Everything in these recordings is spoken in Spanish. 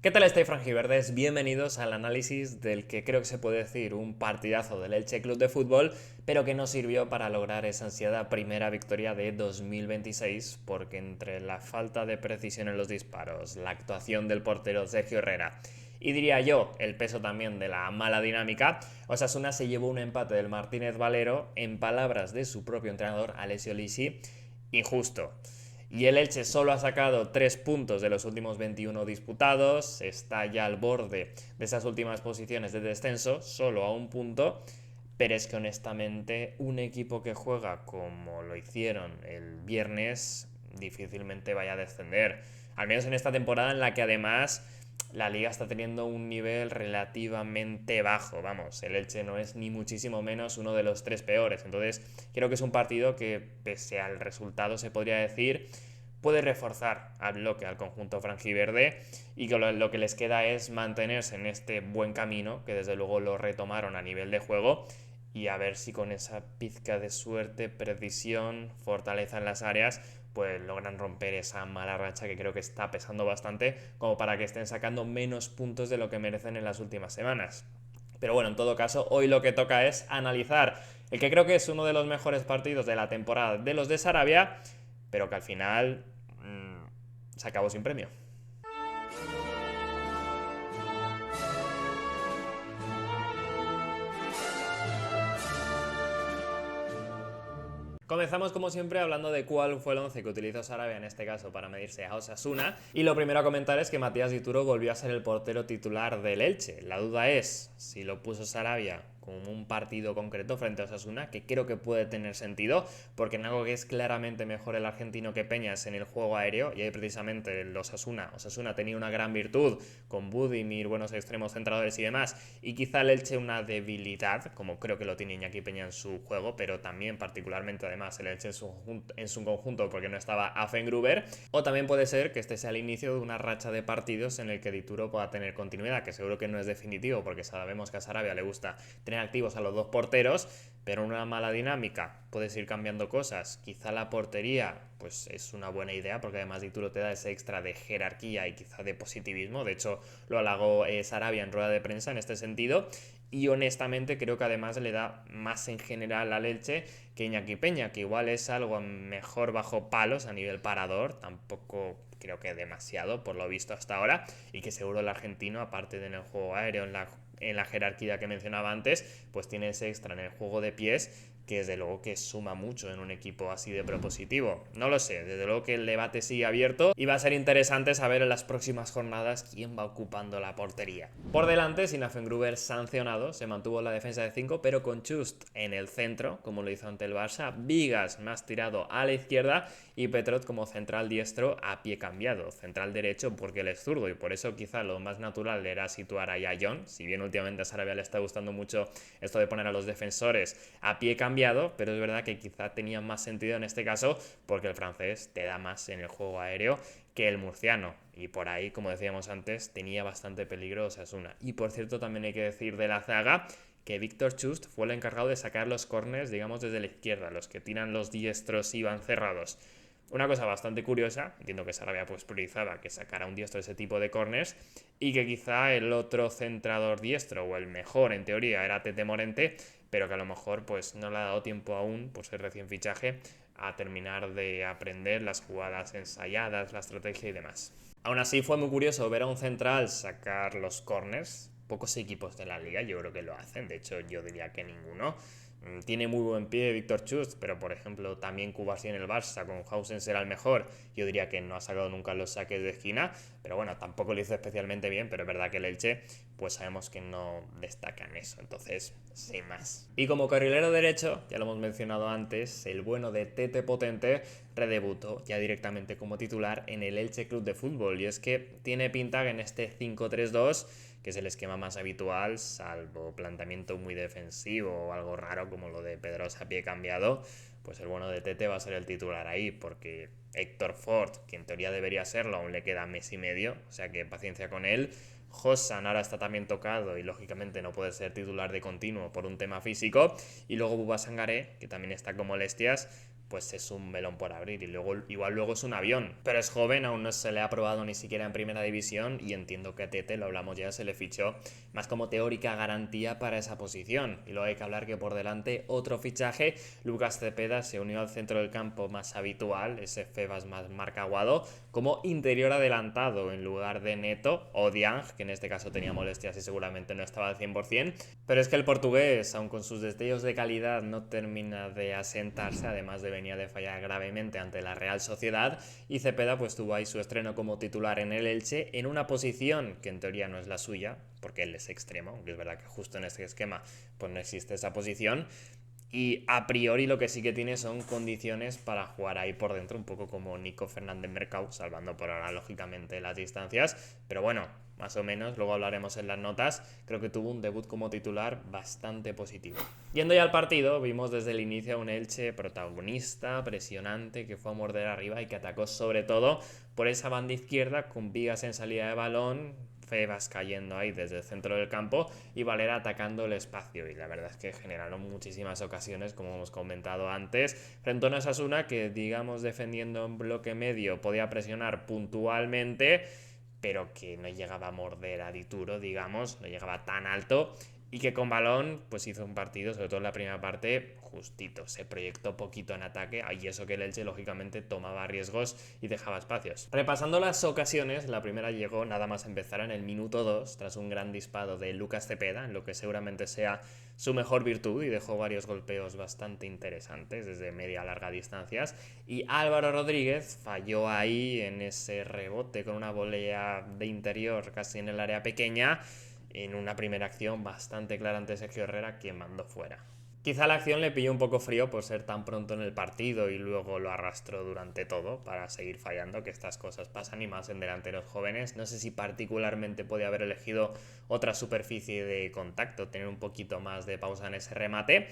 ¿Qué tal estáis, franjiverdes? Bienvenidos al análisis del que creo que se puede decir un partidazo del Elche Club de Fútbol, pero que no sirvió para lograr esa ansiada primera victoria de 2026, porque entre la falta de precisión en los disparos, la actuación del portero Sergio Herrera y diría yo el peso también de la mala dinámica, Osasuna se llevó un empate del Martínez Valero, en palabras de su propio entrenador Alessio Lisi, injusto. Y el Elche solo ha sacado 3 puntos de los últimos 21 disputados, está ya al borde de esas últimas posiciones de descenso, solo a un punto, pero es que honestamente un equipo que juega como lo hicieron el viernes difícilmente vaya a descender. Al menos en esta temporada en la que además la liga está teniendo un nivel relativamente bajo. Vamos, el Elche no es ni muchísimo menos uno de los tres peores. Entonces creo que es un partido que, pese al resultado, se podría decir, puede reforzar al bloque, al conjunto franjiverde, y que lo que les queda es mantenerse en este buen camino, que desde luego lo retomaron a nivel de juego, y a ver si con esa pizca de suerte, precisión, fortaleza en las áreas, pues logran romper esa mala racha que creo que está pesando bastante, como para que estén sacando menos puntos de lo que merecen en las últimas semanas. Pero bueno, en todo caso, hoy lo que toca es analizar el que creo que es uno de los mejores partidos de la temporada de los de Sarabia, pero que al final se acabó sin premio. Comenzamos como siempre hablando de cuál fue el once que utilizó Sarabia en este caso para medirse a Osasuna, y lo primero a comentar es que Matías Dituro volvió a ser el portero titular del Elche. La duda es si lo puso Sarabia como un partido concreto frente a Osasuna, que creo que puede tener sentido, porque en algo que es claramente mejor el argentino que Peñas en el juego aéreo, y ahí precisamente el Osasuna tenía una gran virtud con Budimir, buenos extremos centradores y demás, y quizá el Elche una debilidad, como creo que lo tiene Iñaki Peña en su juego, pero también particularmente además el Elche en su conjunto porque no estaba Affengruber, o también puede ser que este sea el inicio de una racha de partidos en el que Dituro pueda tener continuidad, que seguro que no es definitivo porque sabemos que a Sarabia le gusta tener activos a los dos porteros, pero una mala dinámica, puedes ir cambiando cosas. Quizá la portería, pues es una buena idea, porque además Dituro te da ese extra de jerarquía y quizá de positivismo. De hecho, lo halagó Sarabia en rueda de prensa en este sentido. Y honestamente creo que además le da más en general al Elche que Iñaki Peña, que igual es algo mejor bajo palos a nivel parador, tampoco creo que demasiado por lo visto hasta ahora, y que seguro el argentino, aparte de en el juego aéreo, en la jerarquía que mencionaba antes, pues tiene ese extra en el juego de pies que desde luego que suma mucho en un equipo así de propositivo. No lo sé, desde luego que el debate sigue abierto y va a ser interesante saber en las próximas jornadas quién va ocupando la portería. Por delante, sin Affengruber sancionado, se mantuvo la defensa de 5, pero con Chust en el centro, como lo hizo ante el Barça, Vigas más tirado a la izquierda y Petrot como central diestro a pie cambiado, central derecho porque él es zurdo, y por eso quizá lo más natural era situar a John, si bien últimamente a Sarabia le está gustando mucho esto de poner a los defensores a pie cambiado, pero es verdad que quizá tenía más sentido en este caso porque el francés te da más en el juego aéreo que el murciano, y por ahí, como decíamos antes, tenía bastante peligro Osasuna. Y por cierto, también hay que decir de la zaga que Víctor Chust fue el encargado de sacar los corners, digamos, desde la izquierda, los que tiran los diestros y van cerrados. Una cosa bastante curiosa, entiendo que Sarabia pues priorizaba que sacara un diestro ese tipo de corners, y que quizá el otro centrador diestro, o el mejor en teoría, era Tete Morente, pero que a lo mejor pues no le ha dado tiempo aún, por ser recién fichaje, a terminar de aprender las jugadas ensayadas, la estrategia y demás. Aún así fue muy curioso ver a un central sacar los corners. Pocos equipos de la liga yo creo que lo hacen, de hecho yo diría que ninguno. Tiene muy buen pie Víctor Chust, pero por ejemplo también Cubarsí en el Barça, con Hausen será el mejor. Yo diría que no ha sacado nunca los saques de esquina, pero bueno, tampoco lo hizo especialmente bien, pero es verdad que el Elche, pues sabemos que no destaca en eso, entonces, sin más. Y como carrilero derecho, ya lo hemos mencionado antes, el bueno de Tete Potente redebutó ya directamente como titular en el Elche Club de Fútbol, y es que tiene pinta que en este 5-3-2, que es el esquema más habitual, salvo planteamiento muy defensivo o algo raro como lo de Pedrosa a pie cambiado, pues el bueno de Tete va a ser el titular ahí, porque Héctor Ford, que en teoría debería serlo, aún le queda mes y medio, o sea que paciencia con él. Hossan ahora está también tocado y lógicamente no puede ser titular de continuo por un tema físico. Y luego Bouba Sangaré, que también está con molestias, pues es un melón por abrir y luego igual luego es un avión, pero es joven, aún no se le ha probado ni siquiera en primera división y entiendo que a Tete, lo hablamos ya, se le fichó más como teórica garantía para esa posición. Y luego hay que hablar que por delante otro fichaje, Lucas Cepeda se unió al centro del campo más habitual, ese Febas más marcaguado, como interior adelantado en lugar de Neto o Diang, que en este caso tenía molestias y seguramente no estaba al 100%, pero es que el portugués, aun con sus destellos de calidad, no termina de asentarse, además de venía de fallar gravemente ante la Real Sociedad, y Cepeda pues tuvo ahí su estreno como titular en el Elche, en una posición que en teoría no es la suya, porque él es extremo, aunque es verdad que justo en este esquema pues no existe esa posición, y a priori lo que sí que tiene son condiciones para jugar ahí por dentro, un poco como Nico Fernández Mercado, salvando por ahora lógicamente las distancias, pero bueno, más o menos, luego hablaremos en las notas, creo que tuvo un debut como titular bastante positivo. Yendo ya al partido, vimos desde el inicio a un Elche protagonista, presionante, que fue a morder arriba y que atacó sobre todo por esa banda izquierda con Vigas en salida de balón, Febas cayendo ahí desde el centro del campo y Valera atacando el espacio, y la verdad es que generaron muchísimas ocasiones, como hemos comentado antes, frente a una Osasuna que, digamos, defendiendo en bloque medio podía presionar puntualmente, pero que no llegaba a morder a Dituro, digamos, no llegaba tan alto, y que con balón pues hizo un partido, sobre todo en la primera parte, justito, se proyectó poquito en ataque, y eso que el Elche lógicamente tomaba riesgos y dejaba espacios. Repasando las ocasiones, la primera llegó nada más empezar en el minuto 2, tras un gran disparo de Lucas Cepeda, en lo que seguramente sea su mejor virtud, y dejó varios golpeos bastante interesantes desde media a larga distancias, y Álvaro Rodríguez falló ahí en ese rebote con una volea de interior casi en el área pequeña, en una primera acción bastante clara ante Sergio Herrera, quien mandó fuera. Quizá la acción le pilló un poco frío por ser tan pronto en el partido y luego lo arrastró durante todo para seguir fallando, que estas cosas pasan y más en delanteros jóvenes. No sé si particularmente podía haber elegido otra superficie de contacto, tener un poquito más de pausa en ese remate.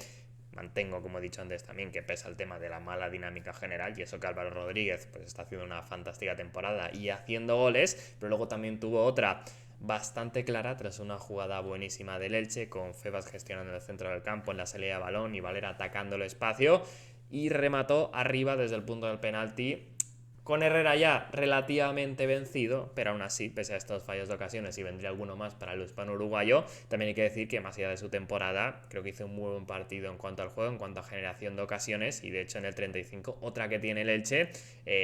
Mantengo, como he dicho antes también, que pesa el tema de la mala dinámica general, y eso que Álvaro Rodríguez pues está haciendo una fantástica temporada y haciendo goles, pero luego también tuvo otra bastante clara tras una jugada buenísima del Elche, con Febas gestionando el centro del campo en la salida de balón y Valera atacando el espacio, y remató arriba desde el punto del penalti, con Herrera ya relativamente vencido, pero aún así, pese a estos fallos de ocasiones, y vendría alguno más para el hispano uruguayo, también hay que decir que más allá de su temporada, creo que hizo un muy buen partido en cuanto al juego, en cuanto a generación de ocasiones, y de hecho en el 35, otra que tiene el Elche,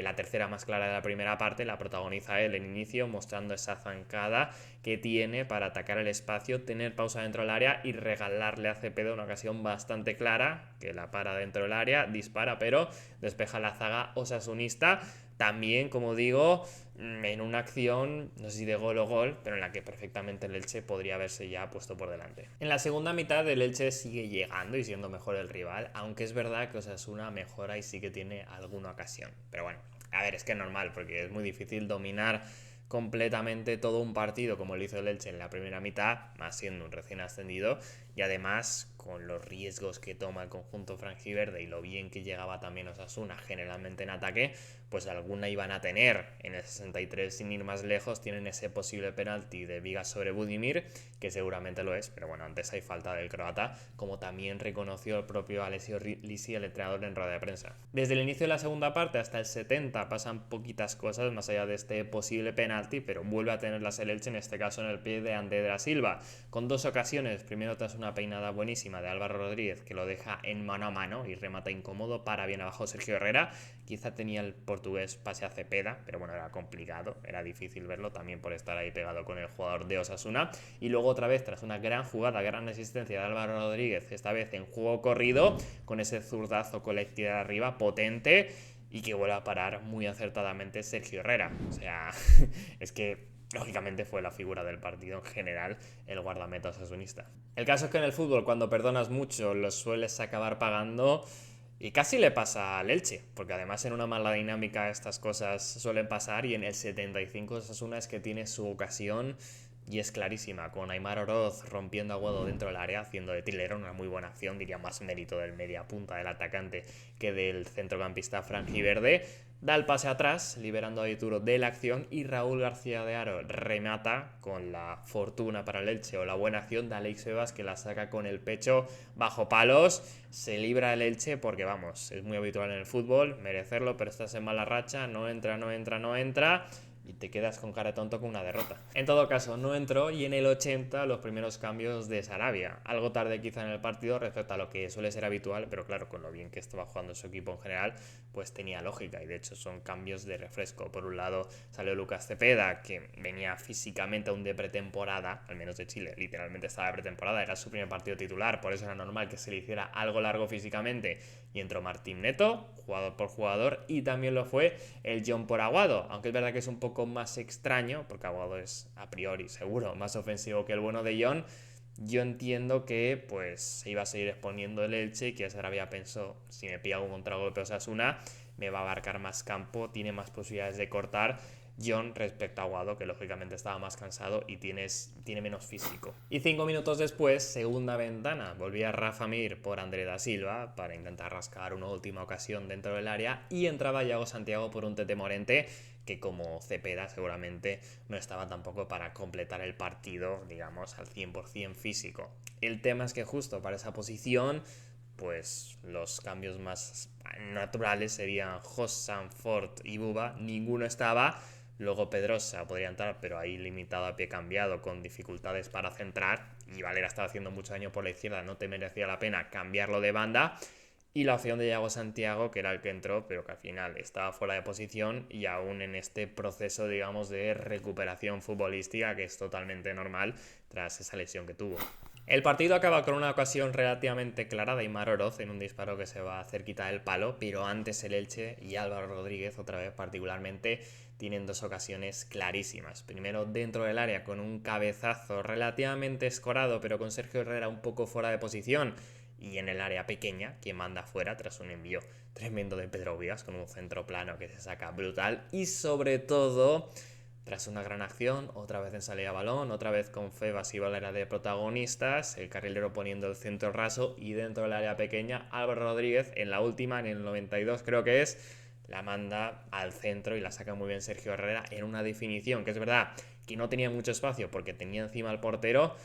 la tercera más clara de la primera parte, la protagoniza él en inicio, mostrando esa zancada que tiene para atacar el espacio, tener pausa dentro del área y regalarle a Cepeda una ocasión bastante clara, que la para dentro del área, dispara, pero despeja la zaga osasunista. También, como digo, en una acción, no sé si de gol o gol, pero en la que perfectamente el Elche podría haberse ya puesto por delante. En la segunda mitad el Elche sigue llegando y siendo mejor el rival, aunque es verdad que Osasuna mejora y sí que tiene alguna ocasión. Pero bueno, a ver, es que es normal, porque es muy difícil dominar completamente todo un partido como lo hizo el Elche en la primera mitad, más siendo un recién ascendido, y además con los riesgos que toma el conjunto franjiverde y lo bien que llegaba también Osasuna generalmente en ataque, pues alguna iban a tener. En el 63, sin ir más lejos, tienen ese posible penalti de Vigas sobre Budimir, que seguramente lo es, pero bueno, antes hay falta del croata, como también reconoció el propio Alessio Lisi, el entrenador, en rueda de prensa. Desde el inicio de la segunda parte hasta el 70 pasan poquitas cosas más allá de este posible penalti, pero vuelve a tenerlas el Elche, en este caso en el pie de André da Silva, con dos ocasiones, primero tras una peinada buenísima de Álvaro Rodríguez, que lo deja en mano a mano y remata incómodo, para bien abajo Sergio Herrera, quizá tenía el portugués pase a Cepeda, pero bueno, era complicado, era difícil verlo también por estar ahí pegado con el jugador de Osasuna, y luego otra vez tras una gran jugada, gran asistencia de Álvaro Rodríguez, esta vez en juego corrido, con ese zurdazo con la izquierda arriba, potente, y que vuelve a parar muy acertadamente Sergio Herrera. O sea, es que lógicamente fue la figura del partido en general, el guardameta osasunista. El caso es que en el fútbol, cuando perdonas mucho, lo sueles acabar pagando, y casi le pasa al Elche, porque además en una mala dinámica estas cosas suelen pasar, y en el 75 Osasuna es que tiene su ocasión y es clarísima, con Aimar Oroz rompiendo a Guado dentro del área, haciendo de trilero, una muy buena acción, diría más mérito del media punta del atacante que del centrocampista franjiverde. Da el pase atrás, liberando a Dituro de la acción, y Raúl García de Haro remata con la fortuna para el Elche o la buena acción de Alex Sebas, que la saca con el pecho bajo palos. Se libra el Elche porque, vamos, es muy habitual en el fútbol merecerlo, pero estás en mala racha, no entra y te quedas con cara de tonto con una derrota. En todo caso, no entró, y en el 80 los primeros cambios de Sarabia. Algo tarde quizá en el partido respecto a lo que suele ser habitual, pero claro, con lo bien que estaba jugando su equipo en general, pues tenía lógica, y de hecho son cambios de refresco. Por un lado salió Lucas Cepeda, que venía físicamente aún de pretemporada, al menos de Chile, literalmente estaba de pretemporada, era su primer partido titular, por eso era normal que se le hiciera algo largo físicamente, y entró Martín Neto, jugador por jugador, y también lo fue el John por Aguado, aunque es verdad que es un poco más extraño, porque Aguado es a priori seguro más ofensivo que el bueno de John. Yo entiendo que pues se iba a seguir exponiendo el Elche, y que Sarabia pensó, si me pilla un contragolpe Osasuna, me va a abarcar más campo, tiene más posibilidades de cortar John respecto a Aguado, que lógicamente estaba más cansado y tiene menos físico. Y 5 minutos después, segunda ventana, volvía Rafa Mir por André da Silva para intentar rascar una última ocasión dentro del área, y entraba Yago Santiago por un Tete Morente, que como Cepeda seguramente no estaba tampoco para completar el partido, digamos, al 100% físico. El tema es que justo para esa posición, pues los cambios más naturales serían Hossam, Ford y Buba, ninguno estaba. Luego Pedrosa podría entrar, pero ahí limitado a pie cambiado, con dificultades para centrar, y Valera estaba haciendo mucho daño por la izquierda, no te merecía la pena cambiarlo de banda. Y la opción de Yago Santiago, que era el que entró, pero que al final estaba fuera de posición y aún en este proceso, digamos, de recuperación futbolística, que es totalmente normal tras esa lesión que tuvo. El partido acaba con una ocasión relativamente clara de Aimar Oroz en un disparo que se va cerquita del palo, pero antes el Elche y Álvaro Rodríguez, otra vez particularmente, tienen dos ocasiones clarísimas. Primero dentro del área con un cabezazo relativamente escorado, pero con Sergio Herrera un poco fuera de posición, y en el área pequeña, quien manda fuera tras un envío tremendo de Pedro Vías con un centro plano que se saca brutal, y sobre todo tras una gran acción, otra vez en salida de balón, otra vez con Febas y Valera de protagonistas, el carrilero poniendo el centro raso, y dentro del área pequeña Álvaro Rodríguez en la última, en el 92 creo que es, la manda al centro y la saca muy bien Sergio Herrera en una definición que es verdad que no tenía mucho espacio porque tenía encima al portero,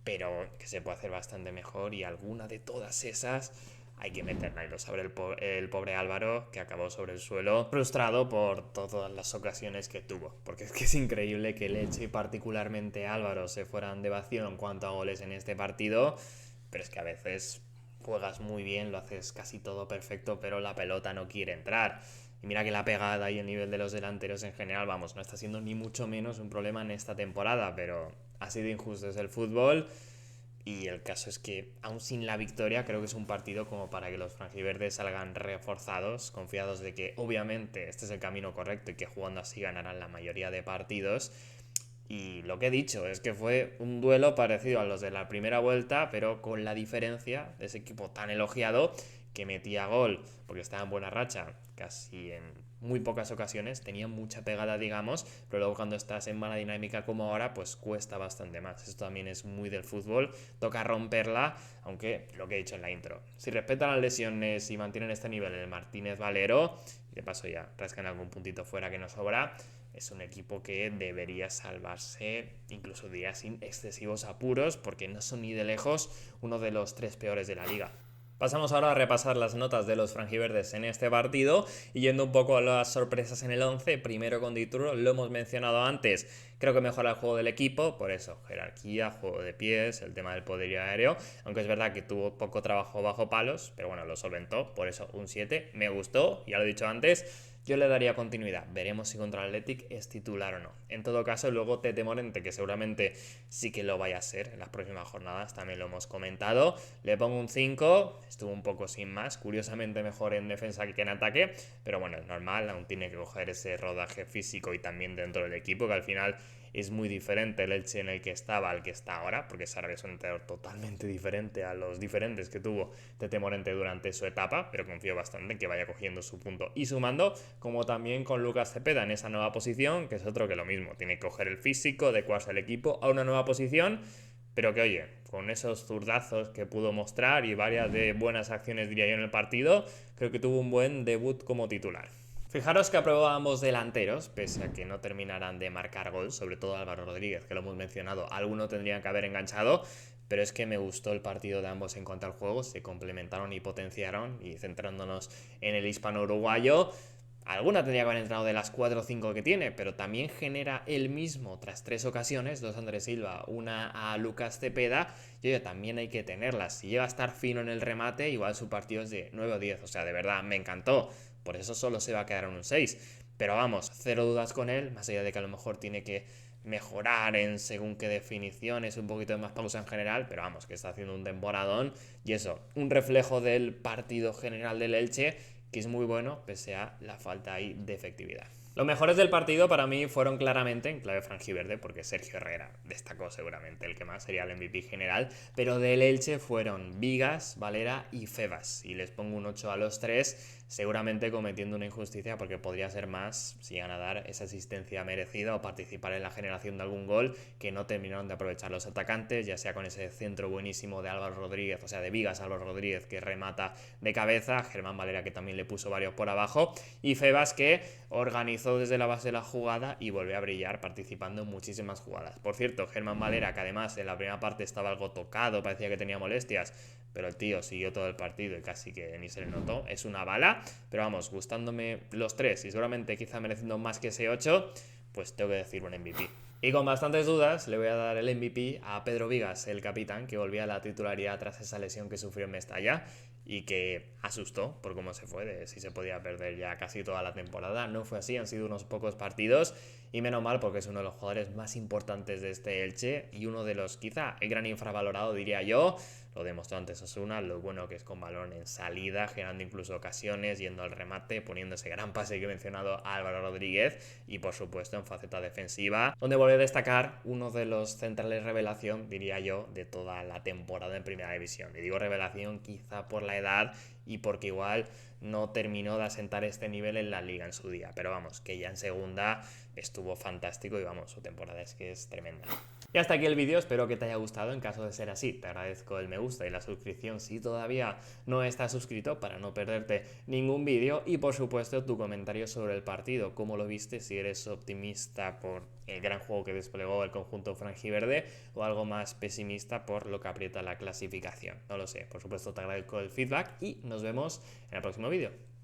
pero que se puede hacer bastante mejor, y alguna de todas esas hay que meterla, y lo sabe el pobre Álvaro, que acabó sobre el suelo frustrado por todas las ocasiones que tuvo, porque es que es increíble que Leche y particularmente Álvaro se fueran de vacío en cuanto a goles en este partido, pero es que a veces juegas muy bien, lo haces casi todo perfecto, pero la pelota no quiere entrar. Y mira que la pegada y el nivel de los delanteros en general, vamos, no está siendo ni mucho menos un problema en esta temporada, pero ha sido injusto, es el fútbol. Y el caso es que, aún sin la victoria, creo que es un partido como para que los franjiverdes salgan reforzados, confiados de que obviamente este es el camino correcto y que jugando así ganarán la mayoría de partidos. Y lo que he dicho es que fue un duelo parecido a los de la primera vuelta, pero con la diferencia de ese equipo tan elogiado que metía gol porque estaba en buena racha casi en muy pocas ocasiones, tenía mucha pegada, digamos, pero luego cuando estás en mala dinámica como ahora, pues cuesta bastante más. Esto también es muy del fútbol, toca romperla, aunque lo que he dicho en la intro, si respetan las lesiones y mantienen este nivel el Martínez Valero, y de paso ya rascan algún puntito fuera que nos sobra, es un equipo que debería salvarse, incluso diría sin excesivos apuros, porque no son ni de lejos uno de los 3 peores de la liga. Pasamos ahora a repasar las notas de los franjiverdes en este partido, y yendo un poco a las sorpresas en el 11, primero con Dituro, lo hemos mencionado antes, creo que mejora el juego del equipo, por eso, jerarquía, juego de pies, el tema del poderío aéreo, aunque es verdad que tuvo poco trabajo bajo palos, pero bueno, lo solventó, por eso un 7, me gustó, ya lo he dicho antes. Yo le daría continuidad, veremos si contra el Athletic es titular o no. En todo caso, luego Tete Morente, que seguramente sí que lo vaya a ser en las próximas jornadas, también lo hemos comentado, le pongo un 5, estuvo un poco sin más, curiosamente mejor en defensa que en ataque, pero bueno, es normal, aún tiene que coger ese rodaje físico y también dentro del equipo, que al final es muy diferente el Elche en el que estaba al que está ahora, porque Sarabia es un entrenador totalmente diferente a los diferentes que tuvo Tete Morente durante su etapa, pero confío bastante en que vaya cogiendo su punto y sumando, como también con Lucas Cepeda en esa nueva posición, que es otro que lo mismo, tiene que coger el físico, adecuarse al equipo a una nueva posición, pero que oye, con esos zurdazos que pudo mostrar y varias de buenas acciones diría yo en el partido, creo que tuvo un buen debut como titular. Fijaros que aprobó a ambos delanteros, pese a que no terminarán de marcar gol, sobre todo Álvaro Rodríguez, que lo hemos mencionado, alguno tendrían que haber enganchado, pero es que me gustó el partido de ambos en cuanto al juego, se complementaron y potenciaron, y centrándonos en el hispano-uruguayo, alguna tendría que haber entrado de las 4 o 5 que tiene, pero también genera él mismo tras 3 ocasiones, 2 a Andrés Silva, una a Lucas Cepeda, y oye, también hay que tenerlas. Si llega a estar fino en el remate, igual su partido es de 9 o 10, o sea, de verdad, me encantó. Por eso solo se va a quedar en un 6. Pero vamos, cero dudas con él, más allá de que a lo mejor tiene que mejorar en según qué definiciones, un poquito de más pausa en general, pero vamos, que está haciendo un temporadón y eso, un reflejo del partido general del Elche, que es muy bueno, pese a la falta ahí de efectividad. Los mejores del partido para mí fueron claramente en clave franjiverde, porque Sergio Herrera destacó seguramente el que más sería el MVP general, pero del Elche fueron Vigas, Valera y Febas, y les pongo un 8 a los tres, seguramente cometiendo una injusticia porque podría ser más si iban a dar esa asistencia merecida o participar en la generación de algún gol que no terminaron de aprovechar los atacantes, ya sea con ese centro buenísimo de Álvaro Rodríguez, o sea de Vigas Álvaro Rodríguez que remata de cabeza, Germán Valera que también le puso varios por abajo y Febas que organizó desde la base de la jugada y volvió a brillar participando en muchísimas jugadas. Por cierto, Germán Valera, que además en la primera parte estaba algo tocado, parecía que tenía molestias, pero el tío siguió todo el partido y casi que ni se le notó. Es una bala, pero vamos, gustándome los tres y seguramente quizá mereciendo más que ese 8, pues tengo que decir un MVP. Y con bastantes dudas le voy a dar el MVP a Pedro Vigas, el capitán, que volvía a la titularidad tras esa lesión que sufrió en Mestalla y que asustó por cómo se fue, de si se podía perder ya casi toda la temporada. No fue así, han sido unos pocos partidos y menos mal porque es uno de los jugadores más importantes de este Elche y uno de los quizá el gran infravalorado diría yo. Lo demostró antes Osuna, lo bueno que es con balón en salida, generando incluso ocasiones, yendo al remate, poniendo ese gran pase que he mencionado a Álvaro Rodríguez y por supuesto en faceta defensiva, donde vuelve a destacar uno de los centrales revelación, diría yo, de toda la temporada en Primera División. Y digo revelación quizá por la edad y porque igual no terminó de asentar este nivel en la liga en su día, pero vamos, que ya en segunda estuvo fantástico y vamos, su temporada es que es tremenda. Y hasta aquí el vídeo, espero que te haya gustado. En caso de ser así, te agradezco el me gusta y la suscripción si todavía no estás suscrito para no perderte ningún vídeo y por supuesto tu comentario sobre el partido, cómo lo viste, si eres optimista por el gran juego que desplegó el conjunto franjiverde o algo más pesimista por lo que aprieta la clasificación. No lo sé, por supuesto te agradezco el feedback y nos vemos en el próximo vídeo.